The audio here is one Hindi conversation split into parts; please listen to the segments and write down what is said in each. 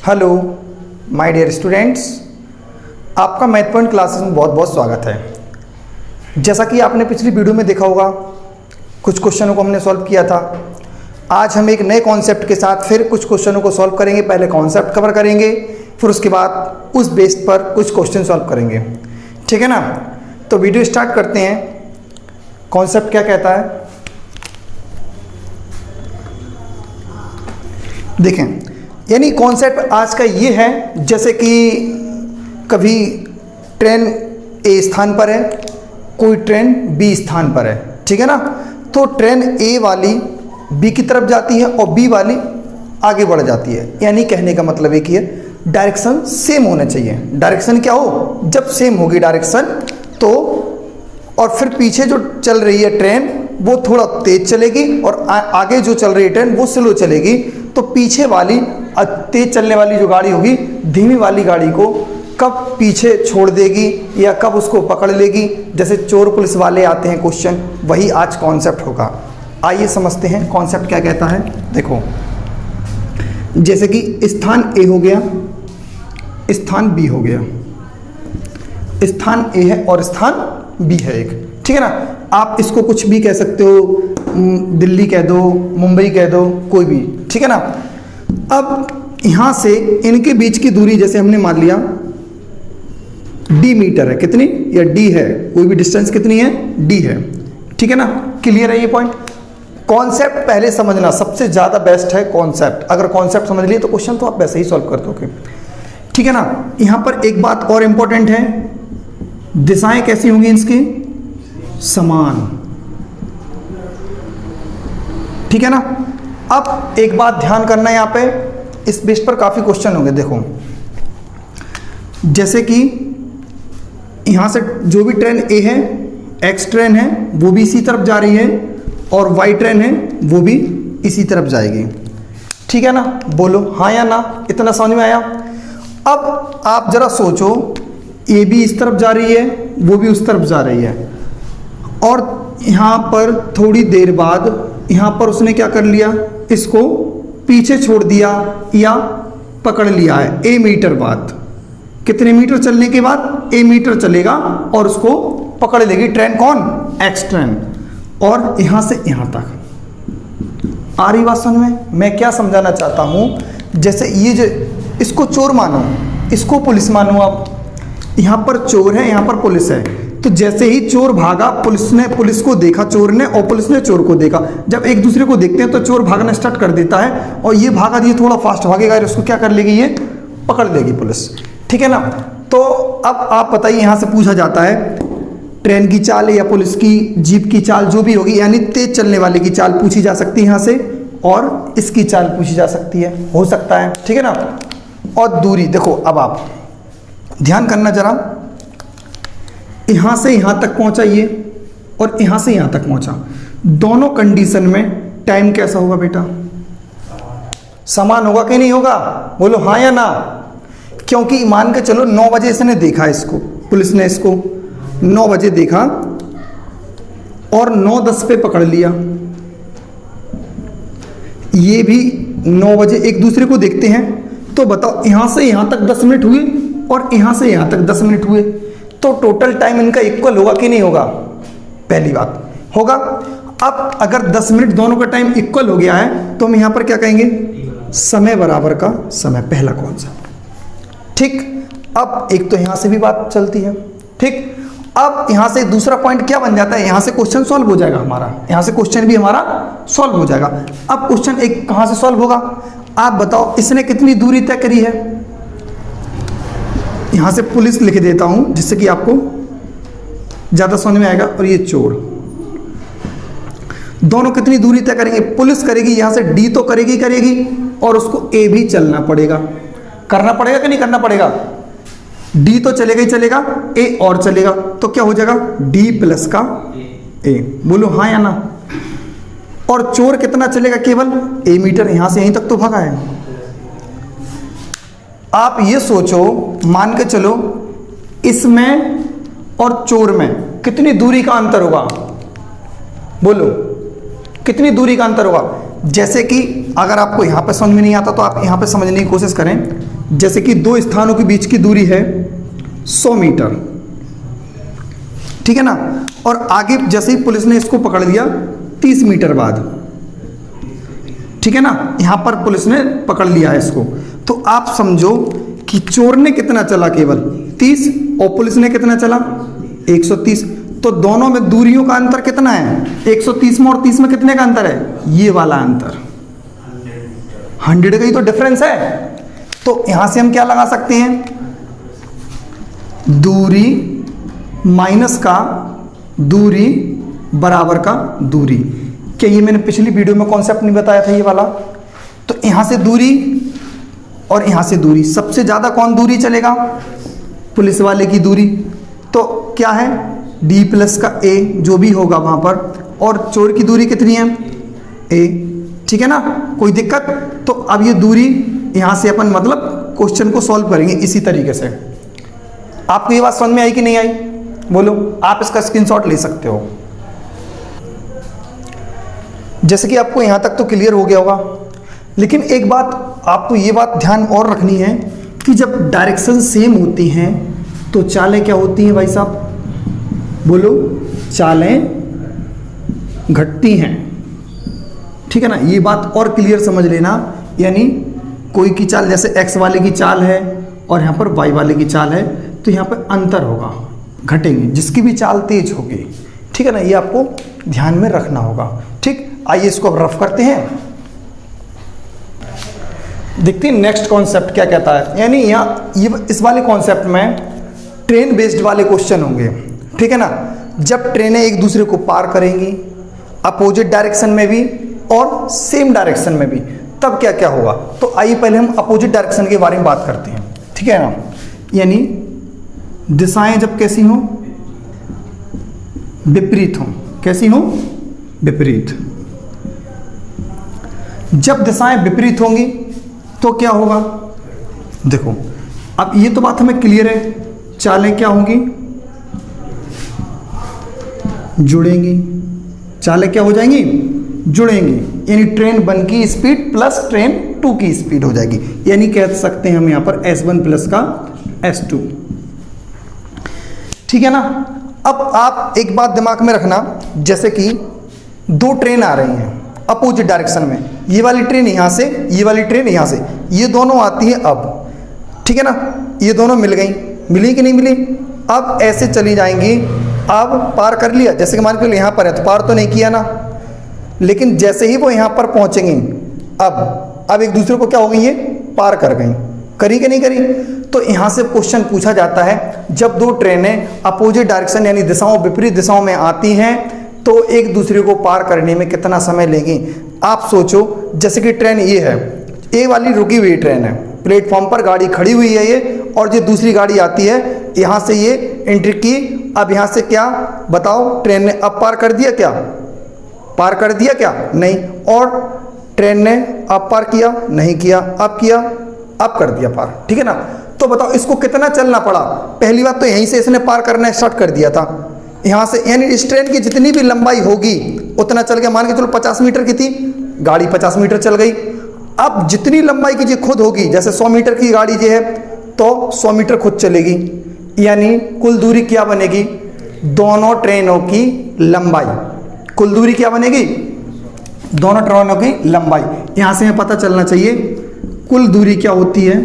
हेलो माय डियर स्टूडेंट्स, आपका मैथ पॉइंट क्लासेस में बहुत बहुत स्वागत है। जैसा कि आपने पिछली वीडियो में देखा होगा, कुछ क्वेश्चनों को हमने सॉल्व किया था। आज हम एक नए कॉन्सेप्ट के साथ फिर कुछ क्वेश्चनों को सॉल्व करेंगे। पहले कॉन्सेप्ट कवर करेंगे, फिर उसके बाद उस बेस पर कुछ क्वेश्चन सॉल्व करेंगे। ठीक है ना? तो वीडियो स्टार्ट करते हैं। कॉन्सेप्ट क्या कहता है, देखें। यानी कॉन्सेप्ट आज का ये है, जैसे कि कभी ट्रेन ए स्थान पर है, कोई ट्रेन बी स्थान पर है। ठीक है ना? तो ट्रेन ए वाली बी की तरफ जाती है और बी वाली आगे बढ़ जाती है। यानी कहने का मतलब एक ही है, डायरेक्शन सेम होना चाहिए। डायरेक्शन क्या हो, जब सेम होगी डायरेक्शन तो, और फिर पीछे जो चल रही है ट्रेन वो थोड़ा तेज चलेगी और आगे जो चल रही है ट्रेन वो स्लो चलेगी, तो पीछे वाली तेज चलने वाली जो गाड़ी होगी धीमी वाली गाड़ी को कब पीछे छोड़ देगी या कब उसको पकड़ लेगी। जैसे चोर पुलिस वाले आते हैं क्वेश्चन, वही आज कॉन्सेप्ट होगा। आइए समझते हैं कॉन्सेप्ट क्या कहता है। देखो, जैसे कि स्थान ए हो गया, स्थान बी हो गया, स्थान ए है और स्थान बी है एक। ठीक है ना? आप इसको कुछ भी कह सकते हो, दिल्ली कह दो, मुंबई कह दो, कोई भी। ठीक है ना? अब यहां से इनके बीच की दूरी जैसे हमने मान लिया डी मीटर है, कितनी, या डी है, कोई भी डिस्टेंस कितनी है, डी है। ठीक है ना? क्लियर है ये पॉइंट? कॉन्सेप्ट पहले समझना सबसे ज्यादा बेस्ट है कॉन्सेप्ट। अगर कॉन्सेप्ट समझ लिए तो क्वेश्चन तो आप वैसे ही सॉल्व कर दोगे। ठीक है ना? यहां पर एक बात और इंपॉर्टेंट है, दिशाएं कैसी होंगी इसकी, समान। ठीक है ना? अब एक बात ध्यान करना है, यहां पे इस बेस पर काफी क्वेश्चन होंगे। देखो, जैसे कि यहां से जो भी ट्रेन ए है, एक्स ट्रेन है, वो भी इसी तरफ जा रही है, और वाई ट्रेन है वो भी इसी तरफ जाएगी। ठीक है ना? बोलो हाँ या ना, इतना समझ में आया? अब आप जरा सोचो, ए भी इस तरफ जा रही है, वो भी उस तरफ जा रही है, और यहां पर थोड़ी देर बाद यहां पर उसने क्या कर लिया, इसको पीछे छोड़ दिया या पकड़ लिया है ए मीटर बाद। कितने मीटर चलने के बाद, ए मीटर चलेगा और उसको पकड़ लेगी ट्रेन, कौन, एक्स ट्रेन, और यहां से यहां तक। आ रही बात समझ में? मैं क्या समझाना चाहता हूं, जैसे ये जो, इसको चोर मानो, इसको पुलिस मानो। आप यहां पर चोर है, यहां पर पुलिस है, तो जैसे ही चोर भागा, पुलिस ने पुलिस को देखा, चोर ने, और पुलिस ने चोर को देखा। जब एक दूसरे को देखते हैं तो चोर भागना स्टार्ट कर देता है, और ये भागा, ये थोड़ा फास्ट भागेगा, उसको क्या कर लेगी, ये पकड़ लेगी पुलिस। ठीक है ना? तो अब आप बताइए, यहां से पूछा जाता है ट्रेन की चाल या पुलिस की जीप की चाल जो भी होगी, यानी तेज चलने वाले की चाल पूछी जा सकती है यहां से, और इसकी चाल पूछी जा सकती है, हो सकता है। ठीक है ना? और दूरी देखो, अब आप ध्यान करना जरा, यहां से यहां तक पहुंचा ये, और यहां से यहां तक पहुंचा, दोनों कंडीशन में टाइम कैसा होगा बेटा, समान होगा कि नहीं होगा? बोलो हाँ या ना। क्योंकि मान के चलो 9 बजे इसने देखा, इसको पुलिस ने इसको 9 बजे देखा और 9:10 पे पकड़ लिया। ये भी 9 बजे एक दूसरे को देखते हैं, तो बताओ यहां से यहां तक 10 मिनट हुए और यहां से यहां तक 10 मिनट हुए, तो टोटल टाइम इनका इक्वल होगा कि नहीं होगा? पहली बात होगा। अब अगर 10 मिनट दोनों का टाइम इक्वल हो गया है तो हम यहां पर क्या कहेंगे, समय बराबर का समय, पहला कॉन्सेप्ट। ठीक, अब एक तो यहां से भी बात चलती है। ठीक, अब यहां से दूसरा पॉइंट क्या बन जाता है, यहां से क्वेश्चन सॉल्व हो जाएगा हमारा, यहां से क्वेश्चन भी हमारा सॉल्व हो जाएगा। अब क्वेश्चन एक कहां से सॉल्व होगा, आप बताओ, इसने कितनी दूरी तय करी है। यहां से पुलिस लिख देता हूं जिससे कि आपको ज्यादा समझ में आएगा, और ये चोर, दोनों कितनी दूरी तय करेंगे, पुलिस करेगी यहां से डी तो करेगी, और उसको ए भी चलना पड़ेगा, करना पड़ेगा कि नहीं करना पड़ेगा? डी तो चलेगा ही चलेगा, ए और चलेगा, तो क्या हो जाएगा, डी प्लस का ए। बोलो हाँ या ना? और चोर कितना चलेगा, केवल ए मीटर, यहां से यहीं तक तो भागा है। आप ये सोचो, मान के चलो इसमें और चोर में कितनी दूरी का अंतर होगा, बोलो कितनी दूरी का अंतर होगा? जैसे कि अगर आपको यहाँ पे समझ में नहीं आता तो आप यहाँ पे समझने की कोशिश करें। जैसे कि दो स्थानों के बीच की दूरी है 100 मीटर, ठीक है ना, और आगे जैसे ही पुलिस ने इसको पकड़ लिया 30 मीटर बाद, ठीक है ना, यहाँ पर पुलिस ने पकड़ लिया है इसको, तो आप समझो कि चोर ने कितना चला, केवल 30, और पुलिस ने कितना चला 130। तो दोनों में दूरियों का अंतर कितना है, 130 में और 30 में कितने का अंतर है, ये वाला अंतर 100 का ही तो डिफरेंस है। तो यहां से हम क्या लगा सकते हैं, दूरी माइनस का दूरी बराबर का दूरी। क्या ये मैंने पिछली वीडियो में कॉन्सेप्ट नहीं बताया था ये वाला? तो यहां से दूरी और यहां से दूरी, सबसे ज्यादा कौन दूरी चलेगा, पुलिस वाले की दूरी। तो क्या है, D प्लस का A जो भी होगा वहां पर, और चोर की दूरी कितनी है A, ठीक है ना, कोई दिक्कत? तो अब ये दूरी यहां से अपन मतलब क्वेश्चन को सॉल्व करेंगे इसी तरीके से। आपको ये बात समझ में आई कि नहीं आई, बोलो, आप इसका स्क्रीनशॉट ले सकते हो। जैसे कि आपको यहां तक तो क्लियर हो गया होगा, लेकिन एक बात आपको ये बात ध्यान और रखनी है कि जब डायरेक्शन सेम होती हैं तो चालें क्या होती हैं भाई साहब, बोलो, चालें घटती हैं, ठीक है ना। ये बात और क्लियर समझ लेना, यानी कोई की चाल जैसे x वाले की चाल है और यहाँ पर y वाले की चाल है, तो यहाँ पर अंतर होगा, घटेंगे, जिसकी भी चाल तेज होगी, ठीक है ना, ये आपको ध्यान में रखना होगा। ठीक, आइए इसको अब रफ करते हैं, देखते हैं नेक्स्ट कॉन्सेप्ट क्या कहता है। यानी यहाँ ये इस वाले कॉन्सेप्ट में ट्रेन बेस्ड वाले क्वेश्चन होंगे, ठीक है ना। जब ट्रेनें एक दूसरे को पार करेंगी अपोजिट डायरेक्शन में भी और सेम डायरेक्शन में भी, तब क्या क्या होगा। तो आइए पहले हम अपोजिट डायरेक्शन के बारे में बात करते हैं, ठीक है ना। यानी दिशाएं जब कैसी हों, विपरीत हों, कैसी हों, विपरीत। जब दिशाएं विपरीत होंगी तो क्या होगा, देखो अब ये तो बात हमें क्लियर है, चालें क्या होंगी, जुड़ेंगी, चालें क्या हो जाएंगी, जुड़ेंगी, यानी ट्रेन 1 की स्पीड प्लस ट्रेन 2 की स्पीड हो जाएगी, यानी कह सकते हैं हम यहां पर S1 प्लस का S2, ठीक है ना। अब आप एक बात दिमाग में रखना, जैसे कि दो ट्रेन आ रही हैं अपोजिट डायरेक्शन में, ये वाली ट्रेन यहां से, ये वाली ट्रेन यहां से, ये दोनों आती हैं अब, ठीक है ना, ये दोनों मिल गई, मिली कि नहीं मिली, अब ऐसे चली जाएंगी। अब पार कर लिया, जैसे कि मान के यहाँ पर है तो पार तो नहीं किया ना, लेकिन जैसे ही वो यहाँ पर पहुंचेंगी अब एक दूसरे को क्या हो गई, ये पार कर गई, करी कि नहीं करी। तो यहाँ से क्वेश्चन पूछा जाता है, जब दो ट्रेनें अपोजिट डायरेक्शन यानी दिशाओं विपरीत दिशाओं में आती हैं तो एक दूसरे को पार करने में कितना समय लेगी। आप सोचो, जैसे कि ट्रेन ये है, ए वाली रुकी हुई ट्रेन है, प्लेटफॉर्म पर गाड़ी खड़ी हुई है ये, और जो दूसरी गाड़ी आती है यहाँ से ये एंट्री की, अब यहाँ से क्या बताओ, ट्रेन ने अब पार कर दिया क्या, पार कर दिया क्या, नहीं, और ट्रेन ने अब पार किया, नहीं किया, अब किया, अब कर दिया पार, ठीक है ना। तो बताओ इसको कितना चलना पड़ा, पहली बात तो यहीं से इसने पार करना स्टार्ट कर दिया था यहाँ से, यानी इस ट्रेन की जितनी भी लंबाई होगी उतना चल गया, मान के चलो 50 मीटर की थी गाड़ी, 50 मीटर चल गई। अब जितनी लंबाई की जो खुद होगी, जैसे 100 मीटर की गाड़ी जो है तो 100 मीटर खुद चलेगी, यानी कुल दूरी क्या बनेगी, दोनों ट्रेनों की लंबाई, कुल दूरी क्या बनेगी, दोनों ट्रेनों की लंबाई। यहां से हमें पता चलना चाहिए कुल दूरी क्या होती है,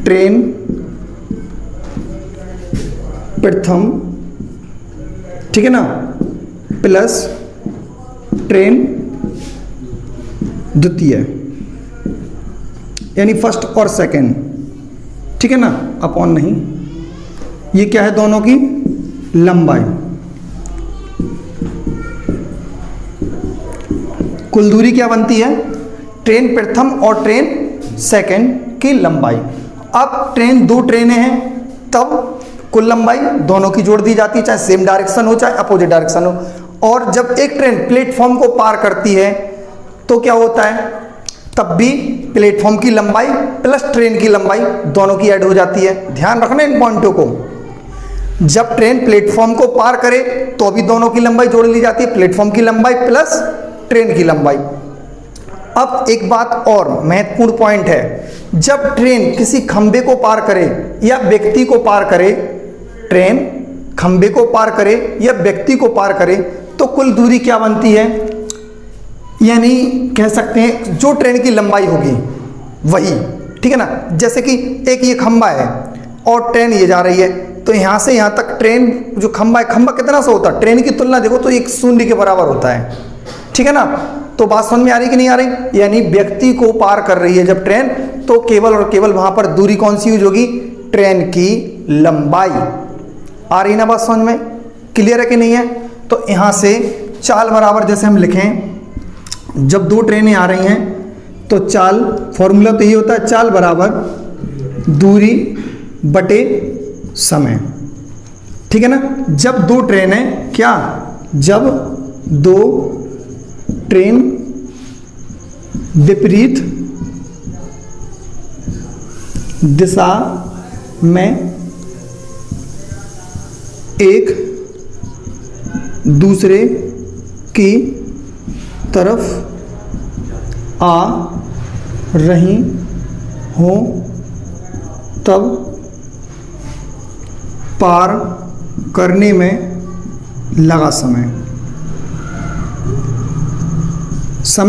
ट्रेन प्रथम, ठीक है ना, प्लस ट्रेन द्वितीय, यानी फर्स्ट और सेकंड, ठीक है ना, अपॉन नहीं, ये क्या है, दोनों की लंबाई। कुल दूरी क्या बनती है, ट्रेन प्रथम और ट्रेन सेकंड की लंबाई। अब ट्रेन दो ट्रेनें हैं तब कुल लंबाई दोनों की जोड़ दी जाती है, चाहे सेम डायरेक्शन हो चाहे अपोजिट डायरेक्शन हो। और जब एक ट्रेन प्लेटफॉर्म को पार करती है तो क्या होता है, तब भी प्लेटफॉर्म की लंबाई प्लस ट्रेन की लंबाई दोनों की ऐड हो जाती है। ध्यान रखना इन पॉइंटों को। जब ट्रेन प्लेटफॉर्म को पार करे तो अभी दोनों की लंबाई जोड़ ली जाती है, प्लेटफॉर्म की लंबाई प्लस ट्रेन की लंबाई। अब एक बात और महत्वपूर्ण पॉइंट है, जब ट्रेन किसी खंबे को पार करे या व्यक्ति को पार करे, ट्रेन खंबे को पार करे या व्यक्ति को पार करे, तो कुल दूरी क्या बनती है, यानी कह सकते हैं जो ट्रेन की लंबाई होगी वही, ठीक है ना। जैसे कि एक ये खंबा है और ट्रेन ये जा रही है, तो यहाँ से यहाँ तक ट्रेन जो खंबा है, खंबा कितना सा होता है, ट्रेन की तुलना देखो तो एक शून्य के बराबर होता है, ठीक है ना। तो बात समझ में आ रही कि नहीं आ रही, यानी व्यक्ति को पार कर रही है जब ट्रेन, तो केवल और केवल वहां पर दूरी कौन सी यूज होगी, ट्रेन की लंबाई। आ रही ना बात समझ में, क्लियर है कि नहीं है। तो यहां से चाल बराबर जैसे हम लिखें, जब दो ट्रेनें आ रही हैं तो चाल फॉर्मूला तो ये होता है, चाल बराबर दूरी बटे समय, ठीक है ना। जब दो ट्रेनें क्या, जब दो ट्रेन विपरीत दिशा में एक दूसरे की तरफ आ रही हों तब पार करने में लगा समय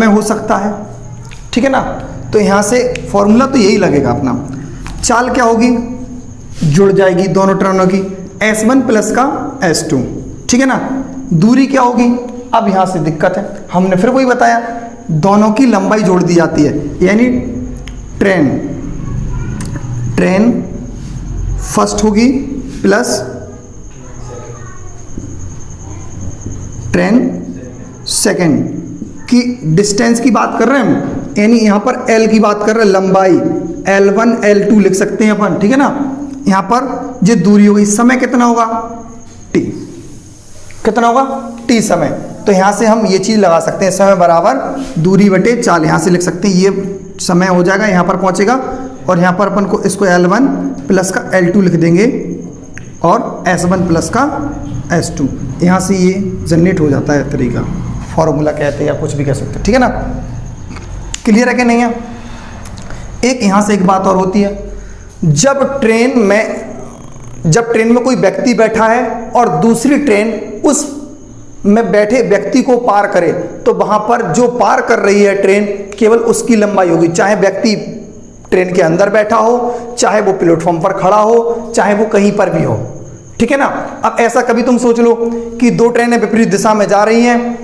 हो सकता है, ठीक है ना। तो यहाँ से फॉर्मूला तो यही लगेगा अपना, चाल क्या होगी, जुड़ जाएगी दोनों ट्रेनों की, S1 प्लस का S2, ठीक है ना। दूरी क्या होगी, अब यहाँ से दिक्कत है, हमने फिर वही बताया, दोनों की लंबाई जोड़ दी जाती है, यानी ट्रेन फर्स्ट होगी प्लस ट्रेन सेकंड की डिस्टेंस की बात कर रहे हैं हम, यानी यहाँ पर L की बात कर रहे हैं, लंबाई L1 L2 लिख सकते हैं अपन, ठीक है ना। यहाँ पर ये दूरी होगी, समय कितना होगा T, कितना होगा T समय। तो यहाँ से हम ये चीज़ लगा सकते हैं, समय बराबर दूरी बटे चाल, यहाँ से लिख सकते हैं, ये समय हो जाएगा, यहाँ पर पहुँचेगा और यहाँ पर अपन को इसको L1 प्लस का L2 लिख देंगे और S1 प्लस का S2, यहाँ से ये जनरेट हो जाता है तरीका, फॉर्मूला कहते हैं या कुछ भी कह सकते हैं, ठीक है ना। क्लियर है कि नहीं है। एक यहाँ से एक बात और होती है, जब ट्रेन में कोई व्यक्ति बैठा है और दूसरी ट्रेन उस में बैठे व्यक्ति को पार करे, तो वहां पर जो पार कर रही है ट्रेन केवल उसकी लंबाई होगी, चाहे व्यक्ति ट्रेन के अंदर बैठा हो, चाहे वो प्लेटफॉर्म पर खड़ा हो, चाहे वो कहीं पर भी हो, ठीक है ना। अब ऐसा कभी तुम सोच लो कि दो ट्रेनें विपरीत दिशा में जा रही हैं,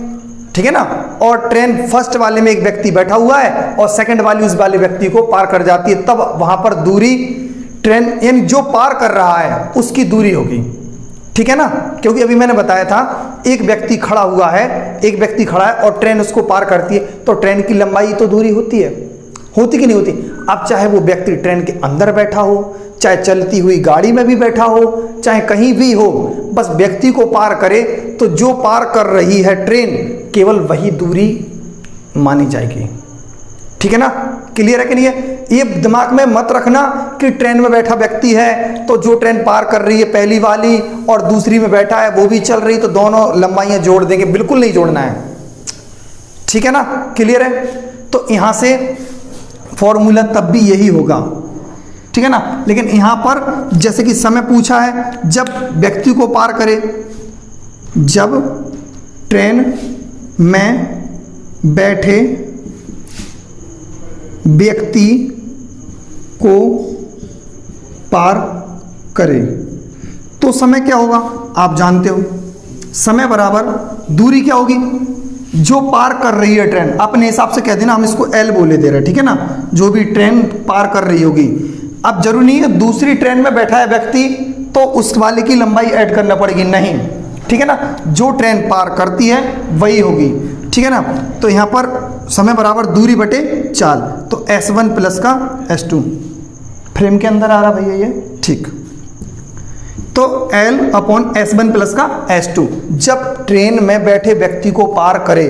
ठीक है ना, और ट्रेन फर्स्ट वाले में एक व्यक्ति बैठा हुआ है और सेकंड वाली उस वाले व्यक्ति को पार कर जाती है, तब वहां पर दूरी ट्रेन यानी जो पार कर रहा है उसकी दूरी होगी, ठीक है ना। क्योंकि अभी मैंने बताया था एक व्यक्ति खड़ा हुआ है, एक व्यक्ति खड़ा है और ट्रेन उसको पार करती है, तो ट्रेन की लंबाई तो दूरी होती है, होती कि नहीं होती। अब चाहे वो व्यक्ति ट्रेन के अंदर बैठा हो, चाहे चलती हुई गाड़ी में भी बैठा हो, चाहे कहीं भी हो, बस व्यक्ति को पार करे तो जो पार कर रही है ट्रेन केवल वही दूरी मानी जाएगी, ठीक है ना। क्लियर है कि नहीं है। ये दिमाग में मत रखना कि ट्रेन में बैठा व्यक्ति है तो जो ट्रेन पार कर रही है पहली वाली और दूसरी में बैठा है वो भी चल रही, तो दोनों लंबाइयां जोड़ देंगे, बिल्कुल नहीं जोड़ना है, ठीक है ना। क्लियर है। तो यहां से फॉर्मूला तब भी यही होगा, ठीक है ना। लेकिन यहां पर जैसे कि समय पूछा है, जब व्यक्ति को पार करे, जब ट्रेन में बैठे व्यक्ति को पार करे तो समय क्या होगा आप जानते हो, समय बराबर दूरी क्या होगी, जो पार कर रही है ट्रेन, अपने हिसाब से कह देना, हम इसको L बोले दे रहे हैं, ठीक है ना, जो भी ट्रेन पार कर रही होगी। अब जरूरी नहीं है दूसरी ट्रेन में बैठा है व्यक्ति तो उस वाले की लंबाई ऐड करना पड़ेगी, नहीं, ठीक है ना, जो ट्रेन पार करती है वही होगी, ठीक है ना। तो यहाँ पर समय बराबर दूरी बटे चाल, तो S1 प्लस का S2 फ्रेम के अंदर आ रहा भैया ये, ठीक। तो L अपॉन S1 प्लस का S2 जब ट्रेन में बैठे व्यक्ति को पार करे,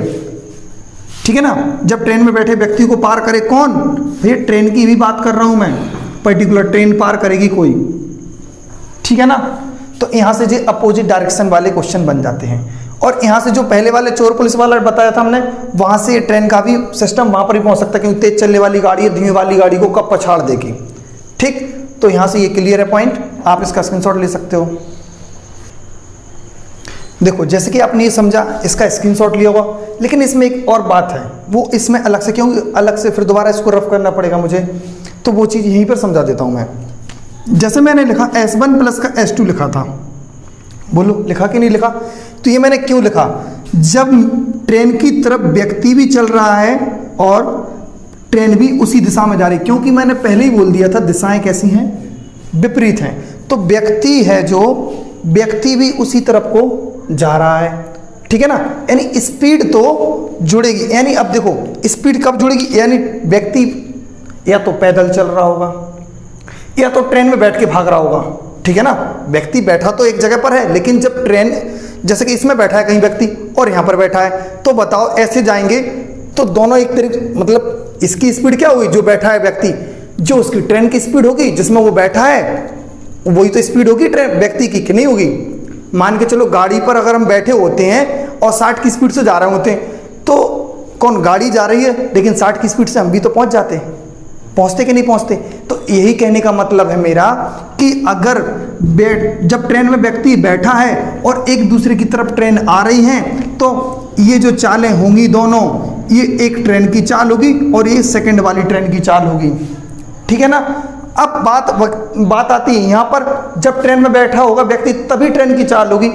ठीक है ना, जब ट्रेन में बैठे व्यक्ति को पार करे, कौन भैया, ट्रेन की भी बात कर रहा हूं मैं, पर्टिकुलर ट्रेन पार करेगी कोई, ठीक है ना। तो यहाँ से जो अपोजिट डायरेक्शन वाले क्वेश्चन बन जाते हैं। और यहाँ से जो पहले वाले चोर पुलिस वाला बताया था हमने, वहाँ से ट्रेन का भी सिस्टम वहाँ पर भी पहुँच सकता है, क्योंकि तेज चलने वाली गाड़ी धीमी वाली गाड़ी को कब पछाड़ देगी। ठीक, तो यहाँ से ये क्लियर है पॉइंट, आप इसका स्क्रीनशॉट ले सकते हो। देखो जैसे कि आपने ये समझा, इसका स्क्रीनशॉट लिया होगा, लेकिन इसमें एक और बात है, वो इसमें अलग से, क्योंकि अलग से फिर दोबारा इसको रफ करना पड़ेगा मुझे, तो वो चीज़ यहीं पर समझा देता हूँ मैं। जैसे मैंने लिखा S1 प्लस का S2 लिखा था, बोलो लिखा कि नहीं लिखा? तो ये मैंने क्यों लिखा? जब ट्रेन की तरफ व्यक्ति भी चल रहा है और ट्रेन भी उसी दिशा में जा रही है, क्योंकि मैंने पहले ही बोल दिया था दिशाएं कैसी हैं, विपरीत हैं। तो व्यक्ति है जो, व्यक्ति भी उसी तरफ को जा रहा है, ठीक है ना, यानी स्पीड तो जुड़ेगी। यानी अब देखो स्पीड कब जुड़ेगी, यानी व्यक्ति या तो पैदल चल रहा होगा या तो ट्रेन में बैठ के भाग रहा होगा, ठीक है ना। व्यक्ति बैठा तो एक जगह पर है, लेकिन जब ट्रेन, जैसे कि इसमें बैठा है कहीं व्यक्ति और यहाँ पर बैठा है, तो बताओ ऐसे जाएंगे तो दोनों एक तरीके, मतलब इसकी स्पीड क्या होगी, जो बैठा है व्यक्ति, जो उसकी ट्रेन की स्पीड होगी, जिसमें वो बैठा है वही तो स्पीड होगी ट्रेन व्यक्ति की, कि नहीं होगी? मान के चलो गाड़ी पर अगर हम बैठे होते हैं और 60 की स्पीड से जा रहे होते हैं, तो कौन, गाड़ी जा रही है लेकिन 60 की स्पीड से हम भी तो पहुंच जाते हैं, पहुंचते कि नहीं पहुंचते? तो यही कहने का मतलब है मेरा कि अगर जब ट्रेन में व्यक्ति बैठा है और एक दूसरे की तरफ ट्रेन आ रही है, तो ये जो चालें होंगी दोनों, ये एक ट्रेन की चाल होगी और ये सेकंड वाली ट्रेन की चाल होगी, ठीक है ना। अब बात आती है यहाँ पर, जब ट्रेन में बैठा होगा व्यक्ति तभी ट्रेन की चाल होगी।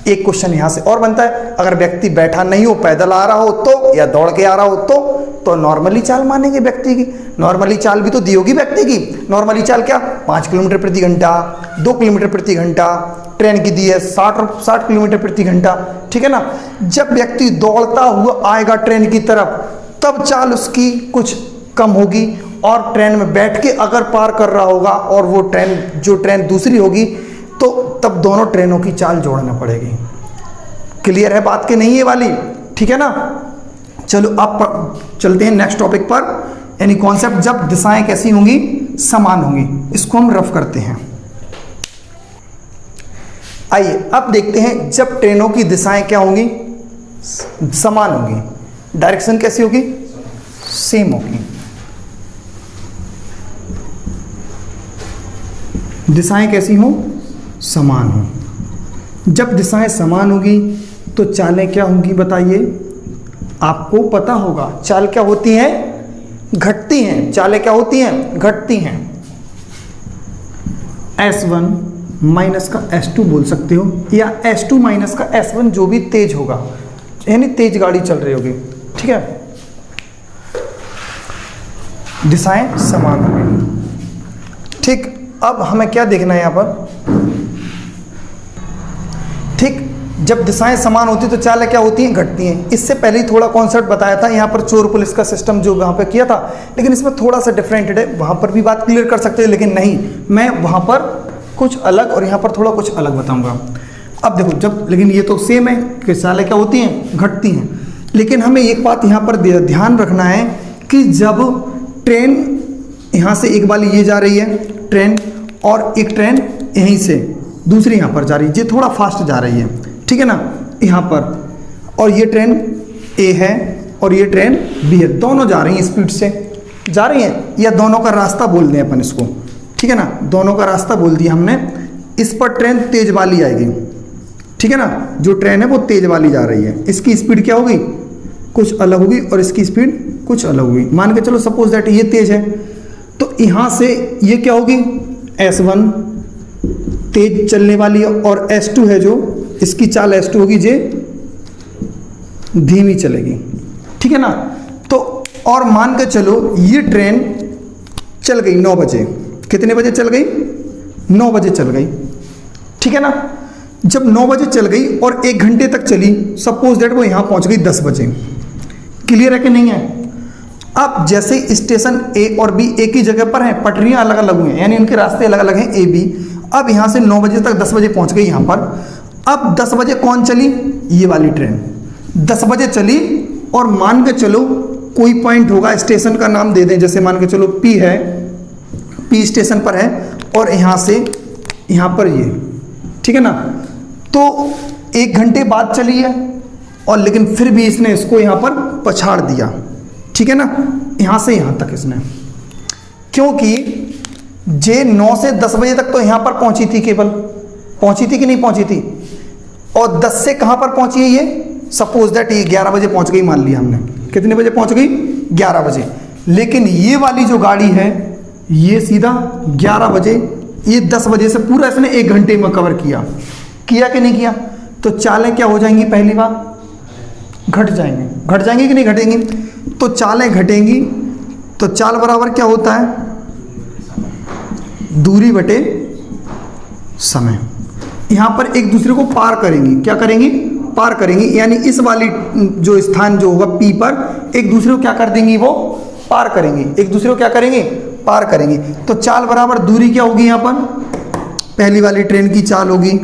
एक क्वेश्चन यहाँ से और बनता है, अगर व्यक्ति बैठा नहीं हो, पैदल आ रहा हो तो, या दौड़ के आ रहा हो तो नॉर्मली चाल मानेंगे व्यक्ति की। नॉर्मली चाल भी तो दी होगी व्यक्ति की। नॉर्मली चाल क्या, 5 किलोमीटर प्रति घंटा, 2 किलोमीटर प्रति घंटा, ट्रेन की दी है 60 किलोमीटर प्रति घंटा, ठीक है ना। जब व्यक्ति दौड़ता हुआ आएगा ट्रेन की तरफ, तब चाल उसकी कुछ कम होगी, और ट्रेन में बैठ के अगर पार कर रहा होगा और वो ट्रेन, जो ट्रेन दूसरी होगी, तो तब दोनों ट्रेनों की चाल जोड़ना पड़ेगी। क्लियर है बात कि नहीं ये वाली, ठीक है ना। चलो अब चलते हैं नेक्स्ट टॉपिक पर, यानी कॉन्सेप्ट जब दिशाएं कैसी होंगी, समान होंगी। इसको हम रफ करते हैं। आइए अब देखते हैं जब ट्रेनों की दिशाएं क्या होंगी, समान होंगी। डायरेक्शन कैसी होगी, सेम होगी। दिशाएं कैसी हो, समान हो। जब दिशाएं समान होगी तो चालें क्या होंगी बताइए, आपको पता होगा। चाल क्या होती हैं, घटती हैं। चालें क्या होती हैं, घटती हैं। S1 माइनस का S2 बोल सकते हो, या S2 माइनस का S1, जो भी तेज होगा, यानी तेज गाड़ी चल रही होगी, ठीक है। दिशाएं समान होंगी, ठीक। अब हमें क्या देखना है यहाँ पर, ठीक। जब दिशाएं समान होती तो चालें क्या होती हैं, घटती हैं। इससे पहले ही थोड़ा कॉन्सेप्ट बताया था यहाँ पर, चोर पुलिस का सिस्टम जो वहाँ पर किया था, लेकिन इसमें थोड़ा सा डिफरेंटेड है। वहाँ पर भी बात क्लियर कर सकते हैं, लेकिन नहीं, मैं वहाँ पर कुछ अलग और यहाँ पर थोड़ा कुछ अलग बताऊँगा। अब देखो, जब, लेकिन ये तो सेम है कि चालें क्या होती हैं, घटती हैं। लेकिन हमें एक बात यहाँ पर ध्यान रखना है कि जब ट्रेन यहाँ से एक वाली ये जा रही है ट्रेन, और एक ट्रेन यहीं से दूसरी यहाँ पर जा रही है, ये थोड़ा फास्ट जा रही है, ठीक है ना, यहाँ पर, और ये ट्रेन ए है और ये ट्रेन बी है, दोनों जा रही हैं स्पीड से जा रही हैं, या दोनों का रास्ता बोल दें अपन इसको, ठीक है ना, दोनों का रास्ता बोल दिया हमने। इस पर ट्रेन तेज वाली आएगी, ठीक है ना, जो ट्रेन है वो तेज वाली जा रही है, इसकी स्पीड क्या होगी, कुछ अलग होगी, और इसकी स्पीड कुछ अलग होगी। मान के चलो सपोज दैट ये तेज है, तो यहाँ से ये क्या होगी, S1 तेज चलने वाली है, और S2 है जो, इसकी चाल S2 होगी, जे धीमी चलेगी, ठीक है ना। तो और मान के चलो ये ट्रेन चल गई 9 बजे, कितने बजे चल गई, 9 बजे चल गई, ठीक है ना। जब 9 बजे चल गई और 1 घंटे तक चली, सपोज दैट वो यहाँ पहुँच गई 10 बजे। क्लियर है कि नहीं है। अब जैसे स्टेशन ए और बी एक ही जगह पर हैं, पटरियां अलग अलग हुई हैं, यानी उनके रास्ते अलग अलग हैं, ए बी। अब यहाँ से 9 बजे तक 10 बजे पहुँच गई यहाँ पर। अब 10 बजे कौन चली, ये वाली ट्रेन 10 बजे चली, और मान के चलो कोई पॉइंट होगा, स्टेशन का नाम दे दें, जैसे मान के चलो पी है, पी स्टेशन पर है, और यहाँ से यहाँ पर ये ठीक है ना। तो 1 घंटे बाद चली है और लेकिन फिर भी इसने इसको यहाँ पर पछाड़ दिया, ठीक है ना, यहाँ से यहाँ तक इसने, क्योंकि जे 9 से 10 बजे तक तो यहाँ पर पहुँची थी, केवल पहुँची थी कि नहीं पहुँची थी, और 10 से कहाँ पर पहुँची है ये, सपोज दैट ये 11 बजे पहुँच गई, मान लिया हमने, कितने बजे पहुँच गई, 11 बजे। लेकिन ये वाली जो गाड़ी है ये सीधा 11 बजे, ये 10 बजे से पूरा इसने 1 घंटे में कवर किया कि नहीं किया। तो चालें क्या हो जाएंगी, पहली बात घट जाएंगी कि नहीं घटेंगी। तो चालें घटेंगी, तो चाल बराबर क्या होता है, दूरी बटे समय। यहां पर एक दूसरे को पार करेंगी, क्या करेंगी, पार करेंगी, यानी इस वाली जो स्थान जो होगा P पर एक दूसरे को क्या कर देंगी, वो पार करेंगी, एक दूसरे को क्या करेंगे, पार करेंगी। तो चाल बराबर दूरी क्या होगी, यहां पर पहली वाली ट्रेन की चाल होगी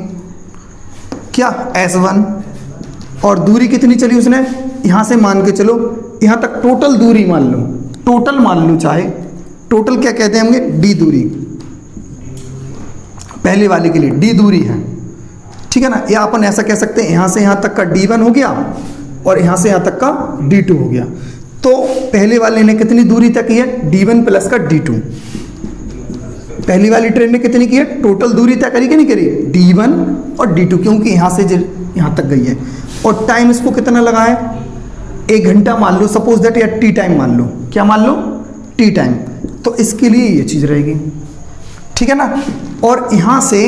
क्या, S1, और दूरी कितनी चली उसने, यहां से मान के चलो यहां तक टोटल दूरी मान लो, टोटल मान लो, चाहे टोटल क्या कहते हैं हमने, D दूरी, पहली वाली के लिए D दूरी है, ठीक है ना। या अपन ऐसा कह सकते हैं यहां से यहां तक का D1 हो गया और यहां से यहां तक का D2 हो गया। तो पहले वाले ने कितनी दूरी तक की है, D1 प्लस का D2। पहली वाली ट्रेन ने कितनी की है, टोटल दूरी तय करी कि नहीं करी, D1 और D2, क्योंकि यहां से यहां तक गई है। और टाइम इसको कितना लगा है, 1 घंटा मान लो, सपोज दैट, या टी टाइम मान लो, क्या मान लो, टी टाइम। तो इसके लिए ये चीज रहेगी, ठीक है ना। और यहां से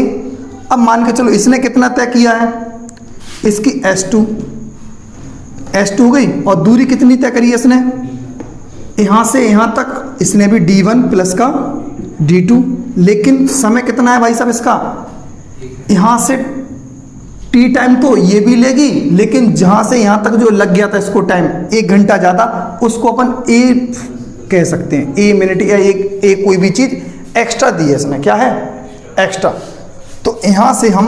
अब मान के चलो इसने कितना तय किया है, इसकी S2 हो गई, और दूरी कितनी तय करी है इसने, यहां से यहां तक इसने भी D1 प्लस का D2। लेकिन समय कितना है भाई साहब इसका, यहां से टी टाइम तो ये भी लेगी, लेकिन जहां से यहां तक जो लग गया था इसको टाइम 1 घंटा ज्यादा, उसको अपन ए कह सकते हैं, ए मिनट या एक कोई भी चीज एक्स्ट्रा दी है इसने, क्या है, एक्स्ट्रा। तो यहां से हम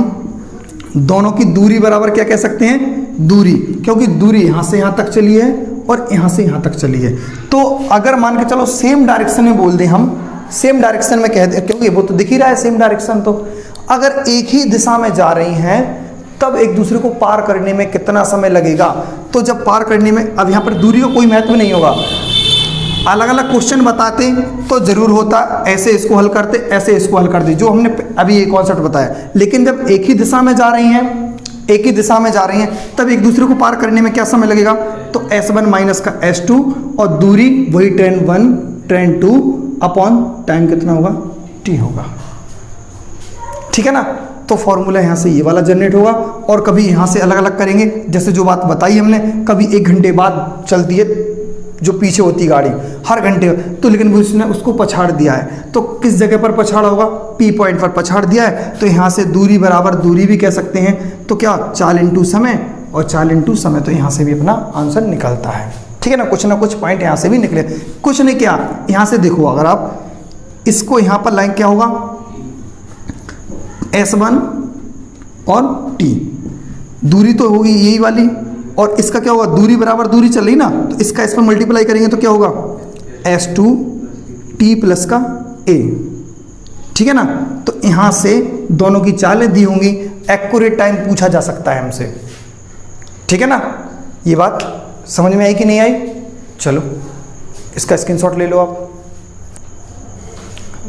दोनों की दूरी बराबर क्या कह सकते हैं, दूरी, क्योंकि दूरी यहां से यहां तक चली है और यहां से यहां तक चली है। तो अगर मान के चलो सेम डायरेक्शन में बोल दें हम, सेम डायरेक्शन में कह दें, क्योंकि वो तो दिख ही रहा है सेम डायरेक्शन, तो अगर एक ही दिशा में जा रही हैं तब एक दूसरे को पार करने में कितना समय लगेगा। तो जब पार करने में, अब यहाँ पर दूरी का कोई महत्व नहीं होगा, अलग अलग क्वेश्चन बताते तो जरूर होता, ऐसे इसको हल करते, ऐसे इसको हल करते, जो हमने अभी ये कॉन्सेप्ट बताया। लेकिन जब एक ही दिशा में जा रही हैं, एक ही दिशा में जा रही हैं, तब एक दूसरे को पार करने में क्या समय लगेगा, तो S1 माइनस का S2, और दूरी वही ट्रेन 1 ट्रेन 2 अपॉन टाइम कितना होगा, T होगा, ठीक है ना। तो फॉर्मूला यहाँ से ये वाला जनरेट होगा। और कभी यहाँ से अलग अलग करेंगे, जैसे जो बात बताई हमने, कभी 1 घंटे बाद चलती है जो पीछे होती गाड़ी हर घंटे, तो लेकिन उसने उसको पछाड़ दिया है, तो किस जगह पर पछाड़ा होगा, P पॉइंट पर पछाड़ दिया है। तो यहाँ से दूरी बराबर दूरी भी कह सकते हैं, तो क्या, चाल इंटू समय, और चाल इंटू समय, तो यहाँ से भी अपना आंसर निकलता है, ठीक है ना कुछ पॉइंट यहाँ से भी निकले। कुछ नहीं, क्या यहाँ से देखो, अगर आप इसको यहाँ पर लाइन क्या होगा, S1 और T, दूरी तो होगी यही वाली, और इसका क्या होगा, दूरी बराबर दूरी चल रही ना, तो इसका इस पर मल्टीप्लाई करेंगे तो क्या होगा, S2 T प्लस का A, ठीक है ना। तो यहां से दोनों की चालें दी होंगी, एक्यूरेट टाइम पूछा जा सकता है हमसे, ठीक है ना। ये बात समझ में आई कि नहीं आई, चलो इसका स्क्रीनशॉट ले लो आप।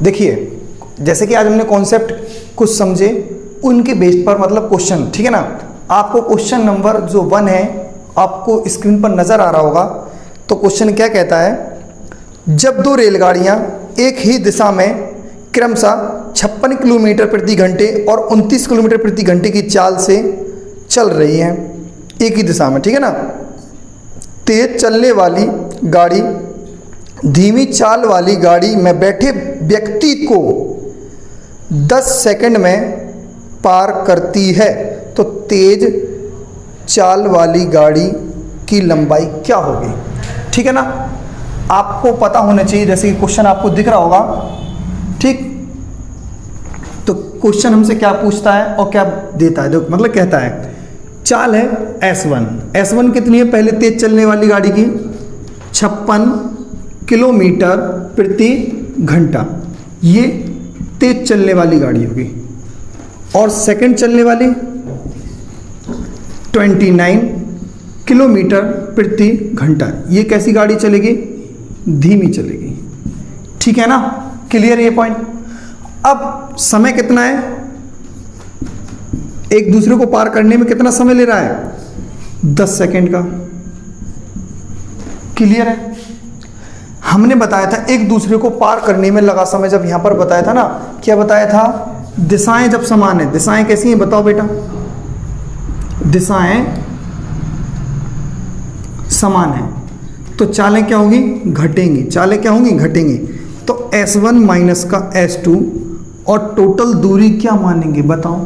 देखिए, जैसे कि आज हमने कॉन्सेप्ट कुछ समझे, उनके बेस पर मतलब क्वेश्चन, ठीक है ना। आपको क्वेश्चन नंबर जो 1 है आपको स्क्रीन पर नज़र आ रहा होगा। तो क्वेश्चन क्या कहता है, जब 2 रेलगाड़ियां एक ही दिशा में क्रमशः 56 किलोमीटर प्रति घंटे और 29 किलोमीटर प्रति घंटे की चाल से चल रही हैं, एक ही दिशा में, ठीक है ना। तेज चलने वाली गाड़ी धीमी चाल वाली गाड़ी में बैठे व्यक्ति को 10 सेकंड में पार करती है, तो तेज चाल वाली गाड़ी की लंबाई क्या होगी, ठीक है ना। आपको पता होना चाहिए, जैसे कि क्वेश्चन आपको दिख रहा होगा, ठीक। तो क्वेश्चन हमसे क्या पूछता है और क्या देता है, देखो मतलब कहता है चाल है S1 कितनी है, पहले तेज चलने वाली गाड़ी की 56 किलोमीटर प्रति घंटा, ये तेज चलने वाली गाड़ी होगी, और सेकंड चलने वाली 29 किलोमीटर प्रति घंटा। ये कैसी गाड़ी चलेगी? धीमी चलेगी। ठीक है ना, क्लियर ये पॉइंट। अब समय कितना है, एक दूसरे को पार करने में कितना समय ले रहा है? 10 सेकंड का। क्लियर है। हमने बताया था एक दूसरे को पार करने में लगा समय, जब यहां पर बताया था ना, क्या बताया था? दिशाएं जब समान है। दिशाएं कैसी हैं बताओ बेटा? दिशाएं समान है तो चालें क्या होगी? घटेंगी। चालें क्या होंगी? घटेंगी। तो S1 माइनस का S2 और टोटल दूरी क्या मानेंगे बताओ?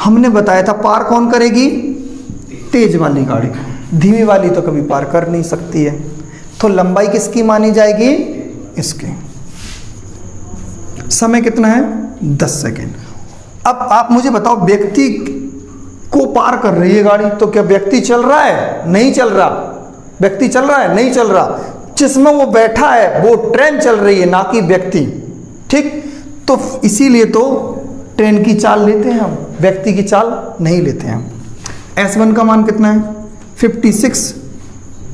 हमने बताया था पार कौन करेगी? तेज वाली गाड़ी, धीमी वाली तो कभी पार कर नहीं सकती है। तो लंबाई किसकी मानी जाएगी? इसके। समय कितना है? 10 सेकेंड। अब आप मुझे बताओ, व्यक्ति को पार कर रही है गाड़ी, तो क्या व्यक्ति चल रहा है? नहीं चल रहा। व्यक्ति चल रहा है? नहीं चल रहा। जिसमें वो बैठा है वो ट्रेन चल रही है, ना कि व्यक्ति। ठीक, तो इसीलिए तो ट्रेन की चाल लेते हैं हम, व्यक्ति की चाल नहीं लेते हैं। S1 का मान कितना है? 56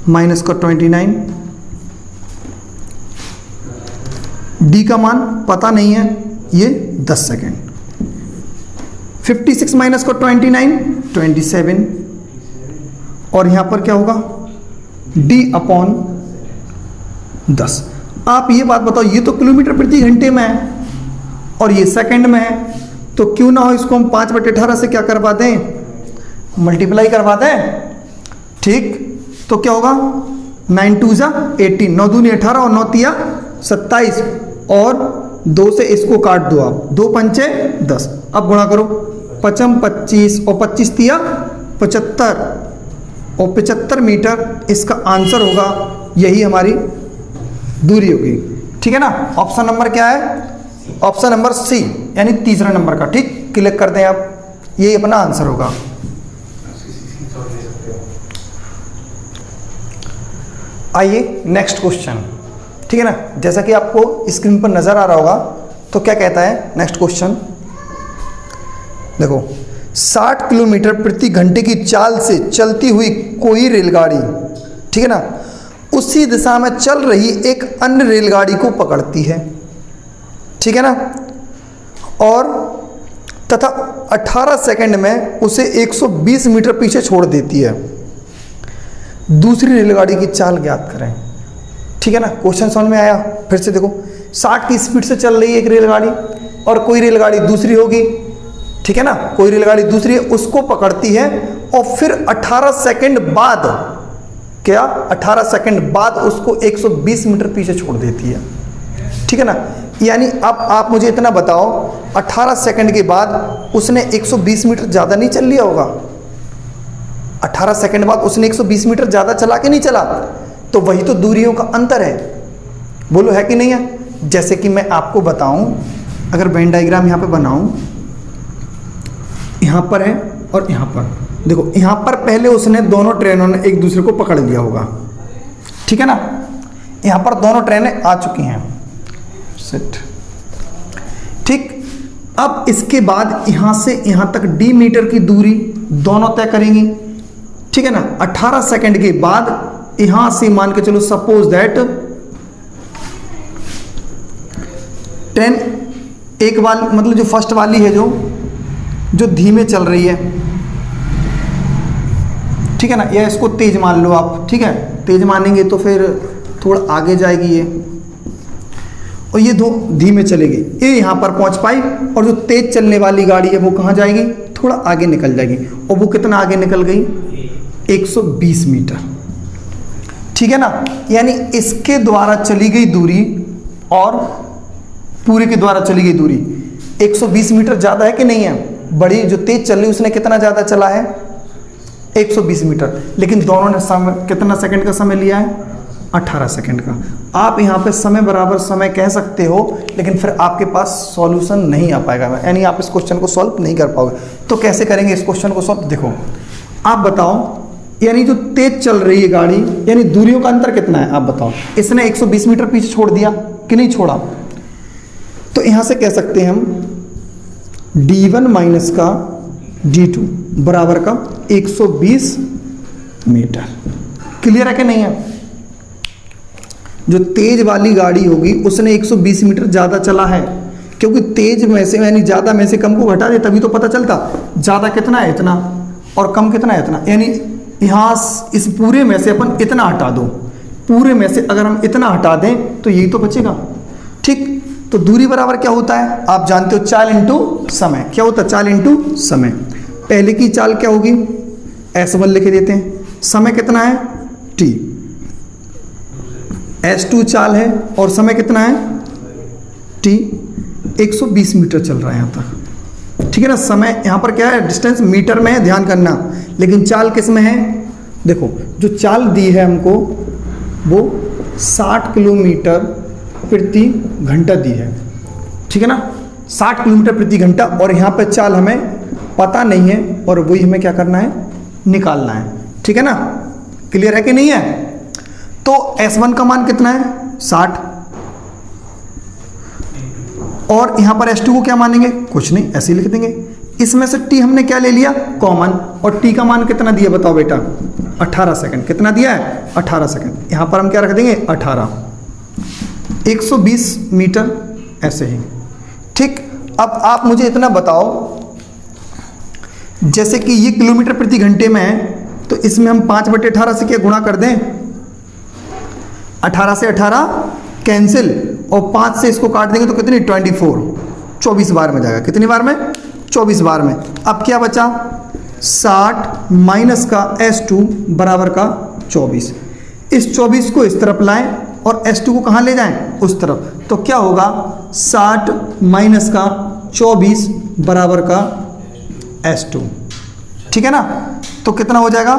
माइनस का 29। D का मान पता नहीं है, ये 10 सेकेंड। 56 माइनस का 29 27। और यहां पर क्या होगा? D upon 10। आप ये बात बताओ, ये तो किलोमीटर प्रति घंटे में है और ये सेकंड में है, तो क्यों ना हो इसको हम 5/18 से क्या करवा दें? मल्टीप्लाई करवा दें। ठीक, तो क्या होगा? 9 2 जा 18, 9 दूनी 18 और 9 तिया 27 और 2 से इसको काट दो आप, 2 पंचे 10। अब गुणा करो, 55 25 और 25 तिया 75 और 75 मीटर इसका आंसर होगा। यही हमारी दूरी होगी। ठीक है ना। ऑप्शन नंबर क्या है? ऑप्शन नंबर सी, यानी तीसरा नंबर का। ठीक, क्लिक कर दें आप, यही अपना आंसर होगा। आइए नेक्स्ट क्वेश्चन। ठीक है ना, जैसा कि आपको स्क्रीन पर नजर आ रहा होगा, तो क्या कहता है नेक्स्ट क्वेश्चन? देखो, 60 किलोमीटर प्रति घंटे की चाल से चलती हुई कोई रेलगाड़ी, ठीक है ना, उसी दिशा में चल रही एक अन्य रेलगाड़ी को पकड़ती है। ठीक है ना, और तथा 18 सेकंड में उसे 120 मीटर पीछे छोड़ देती है। दूसरी रेलगाड़ी की चाल ज्ञात करें। ठीक है ना, क्वेश्चन समझ में आया? फिर से देखो, 60 की स्पीड से चल रही है एक रेलगाड़ी और कोई रेलगाड़ी दूसरी होगी। ठीक है ना, कोई रेलगाड़ी दूसरी है, उसको पकड़ती है और फिर 18 सेकंड बाद, क्या 18 सेकंड बाद उसको 120 मीटर पीछे छोड़ देती है। ठीक है ना, यानी अब आप मुझे इतना बताओ, 18 सेकंड के बाद उसने 120 मीटर ज़्यादा नहीं चल लिया होगा? 18 सेकंड बाद उसने 120 मीटर ज़्यादा चला कि नहीं चला? तो वही तो दूरियों का अंतर है। बोलो है कि नहीं है? जैसे कि मैं आपको बताऊं, अगर वेन डायग्राम यहाँ पे बनाऊं, यहाँ पर है और यहाँ पर देखो, यहाँ पर पहले उसने दोनों ट्रेनों ने एक दूसरे को पकड़ लिया होगा। ठीक है ना, यहाँ पर दोनों ट्रेनें आ चुकी हैं। सेट। ठीक, अब इसके बाद यहाँ से यहाँ तक D मीटर की दूरी दोनों तय करेंगी। ठीक है ना, 18 सेकंड के बाद यहां से मान के चलो, सपोज दैट 10 एक वाली, मतलब जो फर्स्ट वाली है, जो धीमे चल रही है। ठीक है ना, या इसको तेज मान लो आप। ठीक है, तेज मानेंगे तो फिर थोड़ा आगे जाएगी ये, और ये दो धीमे चलेगी, ये यहाँ पर पहुँच पाई। और जो तेज चलने वाली गाड़ी है वो कहाँ जाएगी? थोड़ा आगे निकल जाएगी। और वो कितना आगे निकल गई? 120 मीटर। ठीक है ना, यानी इसके द्वारा चली गई दूरी और पूरे के द्वारा चली गई दूरी 120 मीटर ज़्यादा है कि नहीं है? बड़ी जो तेज चल रही उसने कितना ज़्यादा चला है? 120 मीटर। लेकिन दोनों ने समय कितना सेकंड का समय लिया है? 18 सेकंड का। आप यहाँ पे समय बराबर समय कह सकते हो, लेकिन फिर आपके पास सॉल्यूशन नहीं आ पाएगा, यानी आप इस क्वेश्चन को सॉल्व नहीं कर पाओगे। तो कैसे करेंगे इस क्वेश्चन को सॉल्व? देखो, आप बताओ, यानी जो तेज चल रही है गाड़ी, यानी दूरियों का अंतर कितना है आप बताओ? इसने 120 मीटर पीछे छोड़ दिया कि नहीं छोड़ा? तो यहां से कह सकते हैं हम D1 माइनस का D2 बराबर का 120 मीटर। क्लियर है कि नहीं है? जो तेज वाली गाड़ी होगी उसने 120 मीटर ज़्यादा चला है, क्योंकि तेज में से यानी ज़्यादा में से कम को घटा दे तभी तो पता चलता ज़्यादा कितना है इतना और कम कितना है इतना। यानी यहाँ इस पूरे में से अपन इतना हटा दो, पूरे में से अगर हम इतना हटा दें तो यही तो बचेगा। ठीक, तो दूरी बराबर क्या होता है आप जानते हो, चाल इंटू समय। क्या होता है? चाल इंटू समय। पहले की चाल क्या होगी? S1 लिख देते हैं, समय कितना है t, S2 चाल है और समय कितना है t, 120 मीटर चल रहा है यहाँ तक। ठीक है ना? समय यहाँ पर क्या है, डिस्टेंस मीटर में है, ध्यान करना, लेकिन चाल किस में है? देखो जो चाल दी है हमको वो 60 किलोमीटर प्रति घंटा दी है। ठीक है ना? 60 किलोमीटर प्रति घंटा, और यहाँ पर चाल हमें पता नहीं है और वही हमें क्या करना है, निकालना है। ठीक है ना? क्लियर है कि नहीं है? तो S1 का मान कितना है? 60, और यहां पर S2 को क्या मानेंगे? कुछ नहीं, ऐसे ही लिख देंगे। इसमें से t हमने क्या ले लिया? कॉमन, और t का मान कितना दिया बताओ बेटा? 18 सेकंड। कितना दिया है? 18 सेकंड। यहां पर हम क्या रख देंगे? 18, 120 मीटर, ऐसे ही। ठीक, अब आप मुझे इतना बताओ, जैसे कि ये किलोमीटर प्रति घंटे में है तो इसमें हम 5/18 से क्या गुणा कर दें? 18 से 18 कैंसिल, और 5 से इसको काट देंगे तो कितनी? 24, 24 बार में जाएगा। कितनी बार में? 24 बार में। अब क्या बचा? 60 माइनस का S2 बराबर का 24। इस 24 को इस तरफ लाएं और S2 को कहाँ ले जाएं? उस तरफ। तो क्या होगा? 60 माइनस का 24 बराबर का S2। ठीक है ना? तो कितना हो जाएगा?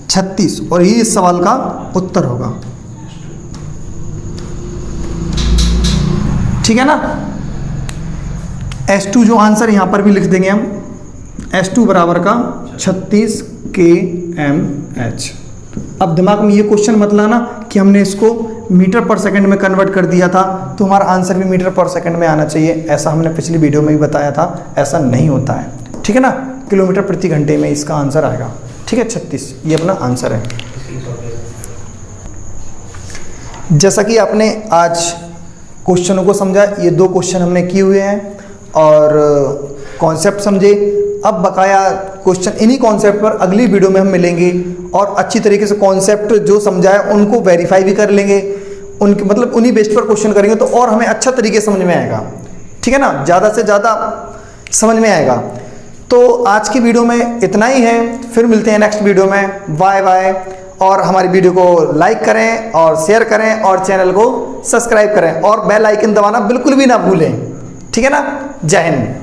36, और ये इस सवाल का उत्तर होगा। ठीक है ना? S2 जो आंसर यहां पर भी लिख देंगे हम, S2 बराबर का 36 kmh। अब दिमाग में ये क्वेश्चन मत लाना कि हमने इसको मीटर पर सेकंड में कन्वर्ट कर दिया था तो हमारा आंसर भी मीटर पर सेकंड में आना चाहिए। ऐसा हमने पिछली वीडियो में भी बताया था, ऐसा नहीं होता है। ठीक है ना? किलोमीटर प्रति घंटे में इसका आंसर आएगा। ठीक है, 36 ये अपना आंसर है। जैसा कि आपने आज क्वेश्चनों को समझा, ये 2 क्वेश्चन हमने किए हुए हैं और कॉन्सेप्ट समझे। अब बकाया क्वेश्चन इन्हीं कॉन्सेप्ट पर अगली वीडियो में हम मिलेंगे और अच्छी तरीके से कॉन्सेप्ट जो समझाए उनको वेरीफाई भी कर लेंगे, उनके मतलब उन्हीं बेस्ड पर क्वेश्चन करेंगे तो और हमें अच्छा तरीके से समझ में आएगा। ठीक है ना? ज़्यादा से ज़्यादा समझ में आएगा। तो आज की वीडियो में इतना ही है, फिर मिलते हैं नेक्स्ट वीडियो में। Bye bye. और हमारी वीडियो को लाइक करें और शेयर करें और चैनल को सब्सक्राइब करें और बेल आइकन दबाना बिल्कुल भी ना भूलें। ठीक है ना? जय हिंद।